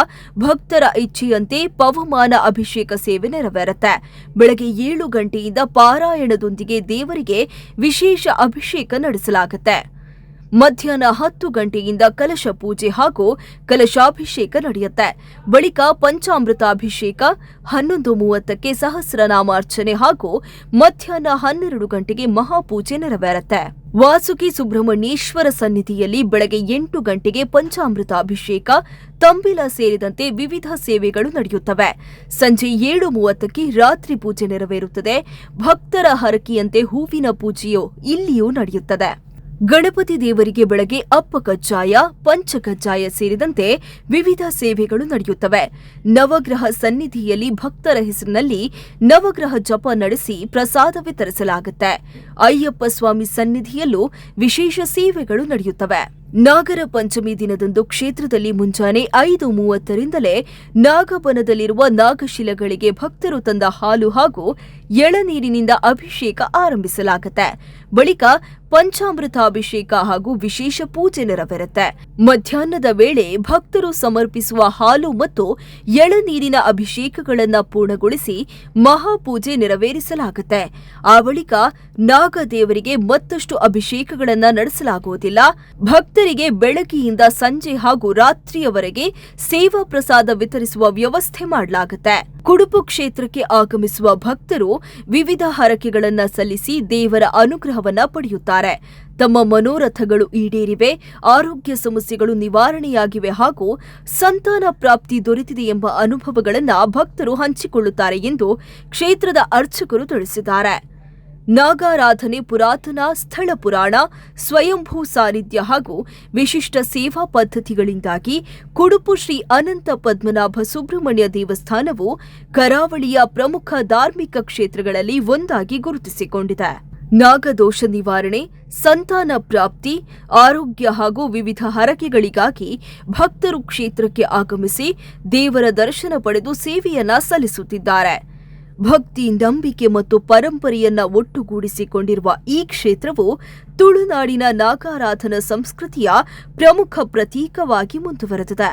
ಭಕ್ತರ ಇಚ್ಛೆಯಂತೆ ಪವಮಾನ ಅಭಿಷೇಕ ಸೇವೆ ನೆರವೇರುತ್ತೆ. ಬೆಳಗ್ಗೆ 7 ಗಂಟೆಯಿಂದ ಪಾರಾಯಣದೊಂದಿಗೆ ದೇವರಿಗೆ ವಿಶೇಷ ಅಭಿಷೇಕ ನಡೆಸಲಾಗುತ್ತೆ. ಮಧ್ಯಾಹ್ನ 10 ಗಂಟೆಯಿಂದ ಕಲಶ ಪೂಜೆ ಹಾಗೂ ಕಲಶಾಭಿಷೇಕ ನಡೆಯುತ್ತೆ. ಬಳಿಕ ಪಂಚಾಮೃತಾಭಿಷೇಕ, 11:30ಕ್ಕೆ ಸಹಸ್ರನಾಮಾರ್ಚನೆ ಹಾಗೂ ಮಧ್ಯಾಹ್ನ 12 ಗಂಟೆಗೆ ಮಹಾಪೂಜೆ ನೆರವೇರುತ್ತೆ. ವಾಸುಕಿ ಸುಬ್ರಹ್ಮಣ್ಯೇಶ್ವರ ಸನ್ನಿಧಿಯಲ್ಲಿ ಬೆಳಗ್ಗೆ 8 ಗಂಟೆಗೆ ಪಂಚಾಮೃತಾಭಿಷೇಕ, ತಂಬಿಲ ಸೇರಿದಂತೆ ವಿವಿಧ ಸೇವೆಗಳು ನಡೆಯುತ್ತವೆ. ಸಂಜೆ 7:30ಕ್ಕೆ ರಾತ್ರಿ ಪೂಜೆ ನೆರವೇರುತ್ತದೆ. ಭಕ್ತರ ಹರಕೆಯಂತೆ ಹೂವಿನ ಪೂಜೆಯು ಇಲ್ಲಿಯೂ ನಡೆಯುತ್ತದೆ. ಗಣಪತಿ ದೇವರಿಗೆ ಬೆಳಗ್ಗೆ ಅಪ್ಪ ಕಜ್ಜಾಯ, ಪಂಚಕಜ್ಜಾಯ ಸೇರಿದಂತೆ ವಿವಿಧ ಸೇವೆಗಳು ನಡೆಯುತ್ತವೆ. ನವಗ್ರಹ ಸನ್ನಿಧಿಯಲ್ಲಿ ಭಕ್ತರ ಹೆಸರಿನಲ್ಲಿ ನವಗ್ರಹ ಜಪ ನಡೆಸಿ ಪ್ರಸಾದ ವಿತರಿಸಲಾಗುತ್ತೆ. ಅಯ್ಯಪ್ಪ ಸ್ವಾಮಿ ಸನ್ನಿಧಿಯಲ್ಲೂ ವಿಶೇಷ ಸೇವೆಗಳು ನಡೆಯುತ್ತವೆ. ನಾಗರ ಪಂಚಮಿ ದಿನದಂದು ಕ್ಷೇತ್ರದಲ್ಲಿ ಮುಂಜಾನೆ 5:30ರಿಂದಲೇ ನಾಗಬನದಲ್ಲಿರುವ ನಾಗಶಿಲೆಗಳಿಗೆ ಭಕ್ತರು ತಂದ ಹಾಲು ಹಾಗೂ ಎಳನೀರಿನಿಂದ ಅಭಿಷೇಕ ಆರಂಭಿಸಲಾಗುತ್ತೆ. ಬಳಿಕ ಪಂಚಾಮೃತಾಭಿಷೇಕ ಹಾಗೂ ವಿಶೇಷ ಪೂಜೆ ನೆರವೇರುತ್ತೆ. ಮಧ್ಯಾಹ್ನದ ವೇಳೆ ಭಕ್ತರು ಸಮರ್ಪಿಸುವ ಹಾಲು ಮತ್ತು ಎಳನೀರಿನ ಅಭಿಷೇಕಗಳನ್ನು ಪೂರ್ಣಗೊಳಿಸಿ ಮಹಾಪೂಜೆ ನೆರವೇರಿಸಲಾಗುತ್ತೆ. ಆ ಬಳಿಕ ನಾಗದೇವರಿಗೆ ಮತ್ತಷ್ಟು ಅಭಿಷೇಕಗಳನ್ನು ನಡೆಸಲಾಗುವುದಿಲ್ಲ. ಭಕ್ತರಿಗೆ ಬೆಳಗ್ಗೆಯಿಂದ ಸಂಜೆ ಹಾಗೂ ರಾತ್ರಿಯವರೆಗೆ ಸೇವಾ ಪ್ರಸಾದ ವಿತರಿಸುವ ವ್ಯವಸ್ಥೆ ಮಾಡಲಾಗುತ್ತೆ. ಕುಡುಪು ಕ್ಷೇತ್ರಕ್ಕೆ ಆಗಮಿಸುವ ಭಕ್ತರು ವಿವಿಧ ಹರಕೆಗಳನ್ನು ಸಲ್ಲಿಸಿ ದೇವರ ಅನುಗ್ರಹವನ್ನ ಪಡೆಯುತ್ತಾರೆ. ತಮ್ಮ ಮನೋರಥಗಳು ಈಡೇರಿವೆ, ಆರೋಗ್ಯ ಸಮಸ್ಯೆಗಳು ನಿವಾರಣೆಯಾಗಿವೆ ಹಾಗೂ ಸಂತಾನ ಪ್ರಾಪ್ತಿ ದೊರೆತಿದೆ ಎಂಬ ಅನುಭವಗಳನ್ನು ಭಕ್ತರು ಹಂಚಿಕೊಳ್ಳುತ್ತಾರೆ ಎಂದು ಕ್ಷೇತ್ರದ ಅರ್ಚಕರು ತಿಳಿಸಿದ್ದಾರೆ. ನಾಗಾರಾಧನೆ, ಪುರಾತನ ಸ್ಥಳ ಪುರಾಣ, ಸ್ವಯಂಭೂ ಸಾನ್ನಿಧ್ಯ ಹಾಗೂ ವಿಶಿಷ್ಟ ಸೇವಾ ಪದ್ಧತಿಗಳಿಂದಾಗಿ ಕುಡುಪು ಶ್ರೀ ಅನಂತ ಪದ್ಮನಾಭ ಸುಬ್ರಹ್ಮಣ್ಯ ದೇವಸ್ಥಾನವು ಕರಾವಳಿಯ ಪ್ರಮುಖ ಧಾರ್ಮಿಕ ಕ್ಷೇತ್ರಗಳಲ್ಲಿ ಒಂದಾಗಿ ಗುರುತಿಸಿಕೊಂಡಿದೆ. ನಾಗದೋಷ ನಿವಾರಣೆ, ಸಂತಾನ ಪ್ರಾಪ್ತಿ, ಆರೋಗ್ಯ ಹಾಗೂ ವಿವಿಧ ಹರಕೆಗಳಿಗಾಗಿ ಭಕ್ತರು ಕ್ಷೇತ್ರಕ್ಕೆ ಆಗಮಿಸಿ ದೇವರ ದರ್ಶನ ಪಡೆದು ಸೇವೆಯನ್ನ ಸಲ್ಲಿಸುತ್ತಿದ್ದಾರೆ. ಭಕ್ತಿ, ನಂಬಿಕೆ ಮತ್ತು ಪರಂಪರೆಯನ್ನ ಒಟ್ಟುಗೂಡಿಸಿಕೊಂಡಿರುವ ಈ ಕ್ಷೇತ್ರವು ತುಳುನಾಡಿನ ನಾಗಾರಾಧನಾ ಸಂಸ್ಕೃತಿಯ ಪ್ರಮುಖ ಪ್ರತೀಕವಾಗಿ ಮುಂದುವರೆದಿದೆ.